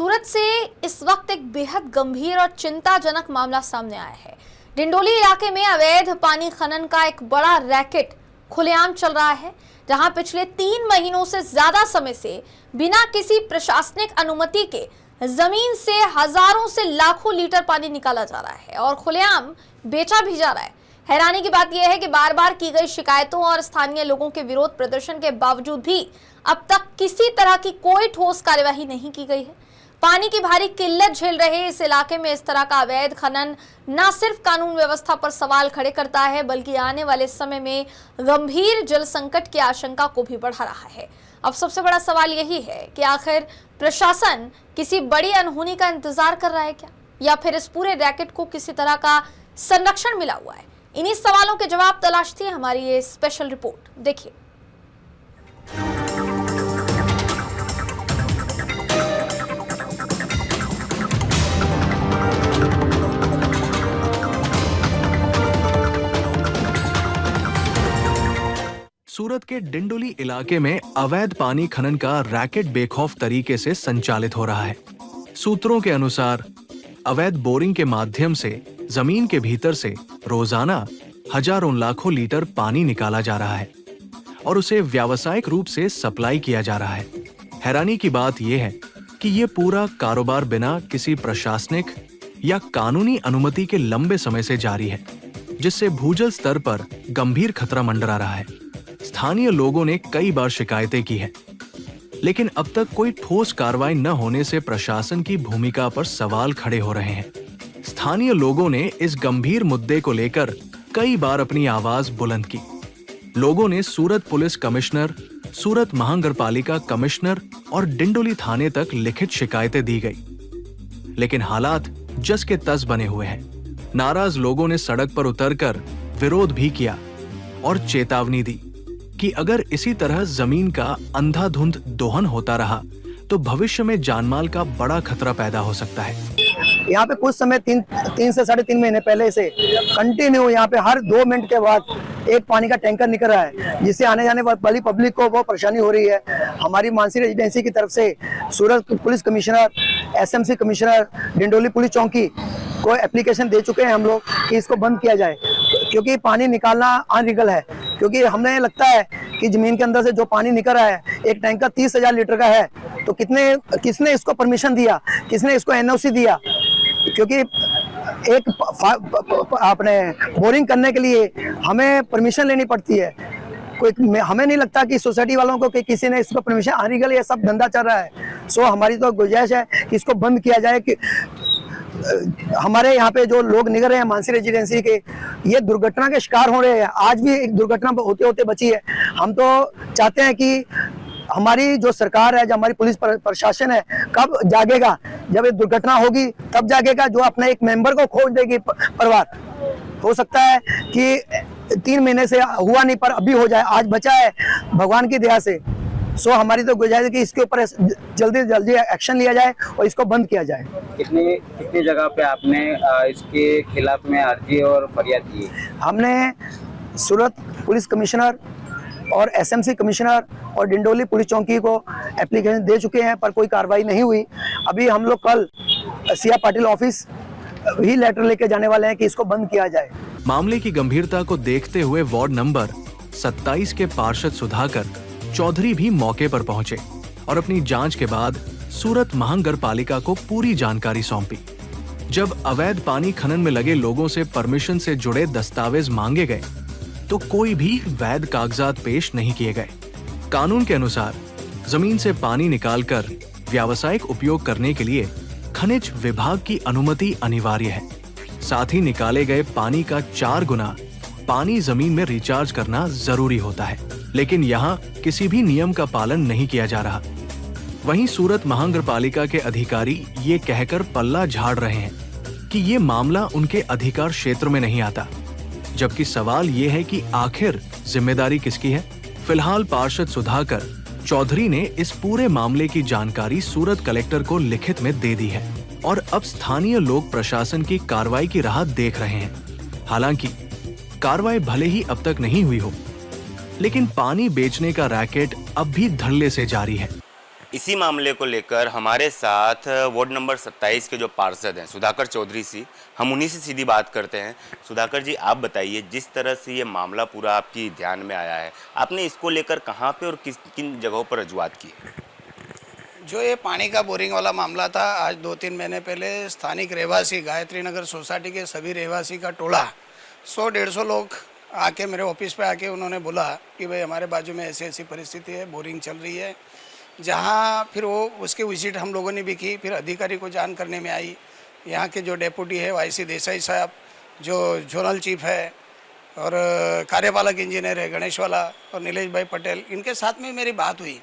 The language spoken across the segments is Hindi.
सूरत से इस वक्त एक बेहद गंभीर और चिंताजनक मामला सामने आया है। डिंडोली इलाके में अवैध पानी खनन का एक बड़ा रैकेट खुलेआम चल रहा है, जहां पिछले 3 महीनों से ज्यादा समय से बिना किसी प्रशासनिक अनुमति के जमीन से हजारों से लाखों लीटर पानी निकाला जा रहा है और खुलेआम बेचा भी जा रहा है। हैरानी की बात यह है कि बार बार की गई शिकायतों और स्थानीय लोगों के विरोध प्रदर्शन के बावजूद भी अब तक किसी तरह की कोई ठोस कार्यवाही नहीं की गई है। पानी की भारी किल्लत झेल रहे इस इलाके में इस तरह का अवैध खनन न सिर्फ कानून व्यवस्था पर सवाल खड़े करता है, बल्कि आने वाले समय में गंभीर जल संकट की आशंका को भी बढ़ा रहा है। अब सबसे बड़ा सवाल यही है कि आखिर प्रशासन किसी बड़ी अनहोनी का इंतजार कर रहा है क्या, या फिर इस पूरे रैकेट को किसी तरह का संरक्षण मिला हुआ है। इन्हीं सवालों के जवाब तलाशती है हमारी ये स्पेशल रिपोर्ट। देखिए। सूरत के डिंडोली इलाके में अवैध पानी खनन का रैकेट बेखौफ तरीके से संचालित हो रहा है। सूत्रों के अनुसार अवैध बोरिंग के माध्यम से जमीन के भीतर से रोजाना हजारों लाखों लीटर पानी निकाला जा रहा है और उसे व्यावसायिक रूप से सप्लाई किया जा रहा है। हैरानी की बात यह है कि यह पूरा कारोबार बिना किसी प्रशासनिक या कानूनी अनुमति के लंबे समय से जारी है, जिससे भूजल स्तर पर गंभीर खतरा मंडरा रहा है। स्थानीय लोगों ने कई बार शिकायतें की हैं, लेकिन अब तक कोई ठोस कार्रवाई न होने से प्रशासन की भूमिका पर सवाल खड़े हो रहे हैं। स्थानीय लोगों ने इस गंभीर मुद्दे को लेकर कई बार अपनी आवाज बुलंद की। लोगों ने सूरत पुलिस कमिश्नर, सूरत महानगरपालिका कमिश्नर और डिंडोली थाने तक लिखित शिकायतें दी गई, लेकिन हालात जस के तस बने हुए हैं। नाराज लोगों ने सड़क पर उतरकर विरोध भी किया और चेतावनी दी कि अगर इसी तरह जमीन का अंधाधुंध दोहन होता रहा तो भविष्य में जानमाल का बड़ा खतरा पैदा हो सकता है। यहाँ पे कुछ समय 3 से 3.5 महीने पहले से कंटिन्यू यहाँ पे हर 2 मिनट के बाद एक पानी का टैंकर निकल रहा है, जिससे आने जाने वाली पब्लिक को बहुत परेशानी हो रही है। हमारी मानसी रेजिडेंसी की तरफ से Surat police commissioner, SMC commissioner, Dindoli police चौकी को एप्लीकेशन दे चुके हैं हम लोग कि इसको बंद किया जाए, क्योंकि पानी निकालना अनलीगल है। क्योंकि हमें लगता है कि जमीन के अंदर से जो पानी निकल रहा है, एक टैंकर 30,000 लीटर का है, तो किसने इसको परमिशन दिया, किसने इसको NOC दिया? क्योंकि एक अपने बोरिंग करने के लिए हमें परमिशन लेनी पड़ती है। हमें नहीं लगता कि सोसाइटी वालों को कि किसी ने इसको परमिशन, अनलीगल ये सब धंधा चल रहा है। सो हमारी तो गुजारिश है कि इसको बंद किया जाए। कि हमारे यहाँ पे जो लोग निकल रहे हैं मानसी रेजिडेंसी के, ये दुर्घटना के शिकार हो रहे हैं। आज भी एक दुर्घटना होते होते बची है। हम तो चाहते हैं कि हमारी जो सरकार है, जो हमारी पुलिस प्रशासन है, कब जागेगा? जब ये दुर्घटना होगी तब जागेगा, जो अपने एक मेंबर को खो देगी परिवार। हो सकता है कि 3 महीने से हुआ नहीं, पर अभी हो जाए। आज बचा है भगवान की दया से। सो हमारी तो गुजारिश है कि इसके ऊपर जल्दी जल्दी एक्शन लिया जाए और इसको बंद किया जाए। कितनी जगह पे आपने इसके खिलाफ में अर्जी और फरियाद की? हमने सूरत पुलिस कमिश्नर और SMC कमिश्नर और डिंडोली पुलिस चौकी को एप्लीकेशन दे चुके हैं, पर कोई कार्रवाई नहीं हुई। अभी हम लोग कल CR पाटिल ऑफिस ही लेटर लेके जाने वाले हैं कि इसको बंद किया जाए। मामले की गंभीरता को देखते हुए वार्ड नंबर 27 के पार्षद सुधाकर चौधरी भी मौके पर पहुंचे और अपनी जांच के बाद सूरत महानगरपालिका को पूरी जानकारी सौंपी। जब अवैध पानी खनन में लगे लोगों से परमिशन से जुड़े दस्तावेज मांगे गए तो कोई भी वैध कागजात पेश नहीं किए गए। कानून के अनुसार जमीन से पानी निकालकर व्यावसायिक उपयोग करने के लिए खनिज विभाग की अनुमति अनिवार्य है। साथ ही निकाले गए पानी का 4 गुना पानी जमीन में रिचार्ज करना जरूरी होता है, लेकिन यहाँ किसी भी नियम का पालन नहीं किया जा रहा। वहीं सूरत महानगरपालिका के अधिकारी ये कहकर पल्ला झाड़ रहे हैं कि ये मामला उनके अधिकार क्षेत्र में नहीं आता, जबकि सवाल ये है कि आखिर जिम्मेदारी किसकी है। फिलहाल पार्षद सुधाकर चौधरी ने इस पूरे मामले की जानकारी सूरत कलेक्टर को लिखित में दे दी है और अब स्थानीय लोग प्रशासन की कार्रवाई की राह देख रहे हैं। हालांकि कार्रवाई भले ही अब तक नहीं हुई हो, लेकिन पानी बेचने का रैकेट अब भी धड़ल्ले से जारी है। इसी मामले को लेकर हमारे साथ वार्ड नंबर 27 के जो पार्षद हैं सुधाकर चौधरी जी, हम उन्हीं से सीधी बात करते हैं। सुधाकर जी, आप बताइए, जिस तरह से ये मामला पूरा आपकी ध्यान में आया है, आपने इसको लेकर कहाँ पे और किन जगहों पर रजूआत की है? जो ये पानी का बोरिंग वाला मामला था, आज 2-3 महीने पहले स्थानिक रहवासी गायत्री नगर सोसाइटी के सभी रहवासी का टोला 100-150 लोग आके मेरे ऑफिस पे आके उन्होंने बोला कि भाई हमारे बाजू में ऐसी ऐसी परिस्थिति है, बोरिंग चल रही है। जहाँ फिर वो उसकी विजिट हम लोगों ने भी की, फिर अधिकारी को जान करने में आई। यहाँ के जो डेप्यूटी है वाईसी देसाई साहब, जो जोनल चीफ है और कार्यपालक इंजीनियर है गणेश वाला और नीलेश भाई पटेल, इनके साथ में मेरी बात हुई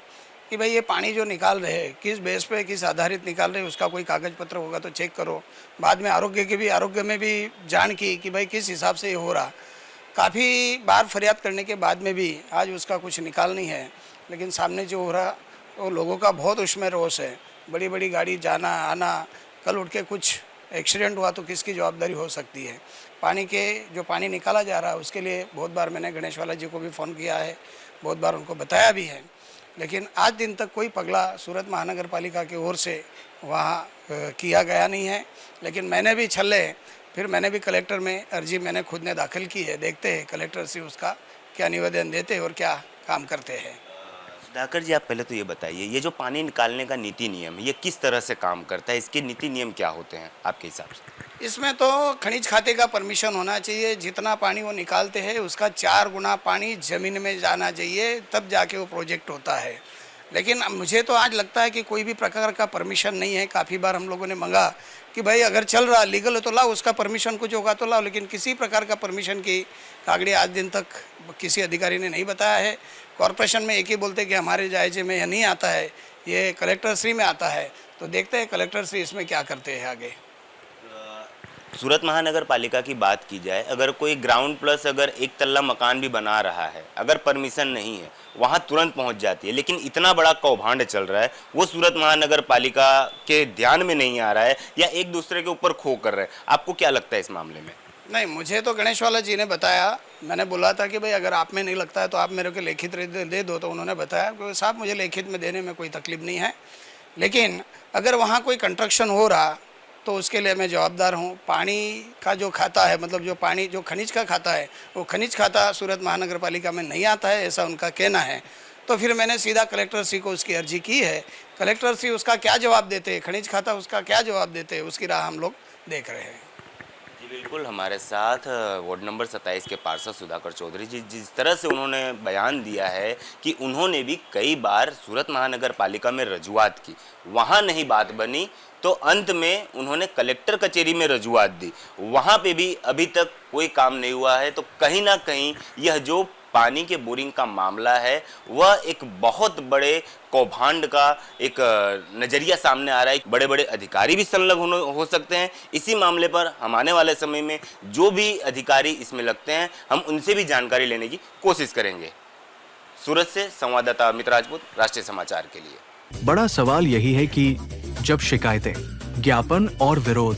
कि भाई ये पानी जो निकाल रहे हैं किस बेस पे किस आधारित निकाल रहे हैं, उसका कोई कागज़ पत्र होगा तो चेक करो। बाद में आरोग्य में भी जान की कि भाई किस हिसाब से ये हो रहा। काफ़ी बार फरियाद करने के बाद में भी आज उसका कुछ निकाल नहीं है, लेकिन सामने जो हो रहा वो लोगों का बहुत उसमें रोष है। बड़ी बड़ी गाड़ी जाना आना, कल उठ के कुछ एक्सीडेंट हुआ तो किसकी जवाबदारी हो सकती है। जो पानी निकाला जा रहा है उसके लिए बहुत बार मैंने गणेश वाला जी को भी फ़ोन किया है, बहुत बार उनको बताया भी है, लेकिन आज दिन तक कोई पगला सूरत महानगर पालिका की ओर से वहाँ किया गया नहीं है। लेकिन मैंने भी कलेक्टर में अर्जी मैंने खुद ने दाखिल की है। देखते हैं कलेक्टर से उसका क्या निवेदन देते हैं और क्या काम करते हैं। सुधाकर जी, आप पहले तो ये बताइए, ये जो पानी निकालने का नीति नियम है ये किस तरह से काम करता है? इसके नीति नियम क्या होते हैं आपके हिसाब से? इसमें तो खनिज खाते का परमिशन होना चाहिए। जितना पानी वो निकालते हैं उसका 4 गुना पानी ज़मीन में जाना चाहिए, तब जाके वो प्रोजेक्ट होता है। लेकिन मुझे तो आज लगता है कि कोई भी प्रकार का परमिशन नहीं है। काफ़ी बार हम लोगों ने मांगा कि भाई अगर चल रहा लीगल है तो लाओ, उसका परमिशन कुछ होगा तो लाओ, लेकिन किसी प्रकार का परमिशन की कागड़ी आज दिन तक किसी अधिकारी ने नहीं बताया है। कॉरपोरेशन में एक ही बोलते कि हमारे जायजे में यह नहीं आता है, ये कलेक्टर श्री में आता है। तो देखते हैं कलेक्टर श्री इसमें क्या करते हैं आगे। सूरत महानगर पालिका की बात की जाए, अगर कोई ग्राउंड प्लस अगर एक तल्ला मकान भी बना रहा है, अगर परमिशन नहीं है वहाँ तुरंत पहुँच जाती है, लेकिन इतना बड़ा कौभांड चल रहा है वो सूरत महानगर पालिका के ध्यान में नहीं आ रहा है या एक दूसरे के ऊपर खो कर रहे हैं। आपको क्या लगता है इस मामले में? नहीं, मुझे तो गणेश वाला जी ने बताया। मैंने बोला था कि भाई अगर आप में नहीं लगता है तो आप मेरे को लिखित दे दो, तो उन्होंने बताया कि साहब मुझे लिखित में देने में कोई तकलीफ नहीं है, लेकिन अगर वहाँ कोई कंस्ट्रक्शन हो रहा तो उसके लिए मैं जवाबदार हूँ। पानी का जो खाता है, मतलब जो पानी जो खनिज का खाता है, वो खनिज खाता सूरत महानगर पालिका में नहीं आता है, ऐसा उनका कहना है। तो फिर मैंने सीधा कलेक्टर श्री को उसकी अर्जी की है। कलेक्टर श्री उसका क्या जवाब देते हैं, खनिज खाता उसका क्या जवाब देते हैं, उसकी राह हम लोग देख रहे हैं। जी बिल्कुल, हमारे साथ वार्ड नंबर 27 के पार्षद सुधाकर चौधरी जी, जिस तरह से उन्होंने बयान दिया है कि उन्होंने भी कई बार सूरत महानगर पालिका में रजूआत की, वहाँ नहीं बात बनी तो अंत में उन्होंने कलेक्टर कचहरी में रजूआत दी, वहाँ पे भी अभी तक कोई काम नहीं हुआ है। तो कहीं ना कहीं यह जो पानी के बोरिंग का मामला है वह एक बहुत बड़े कौभांड का एक नज़रिया सामने आ रहा है। बड़े बड़े अधिकारी भी संलग्न हो सकते हैं इसी मामले पर। हम आने वाले समय में जो भी अधिकारी इसमें लगते हैं हम उनसे भी जानकारी लेने की कोशिश करेंगे। सूरत से संवाददाता अमित राजपूत, राष्ट्रीय समाचार के लिए। बड़ा सवाल यही है कि जब शिकायतें, ज्ञापन और विरोध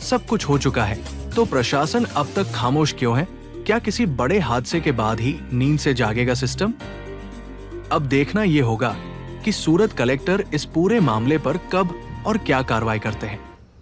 सब कुछ हो चुका है तो प्रशासन अब तक खामोश क्यों है? क्या किसी बड़े हादसे के बाद ही नींद से जागेगा सिस्टम? अब देखना ये होगा कि सूरत कलेक्टर इस पूरे मामले पर कब और क्या कार्रवाई करते हैं।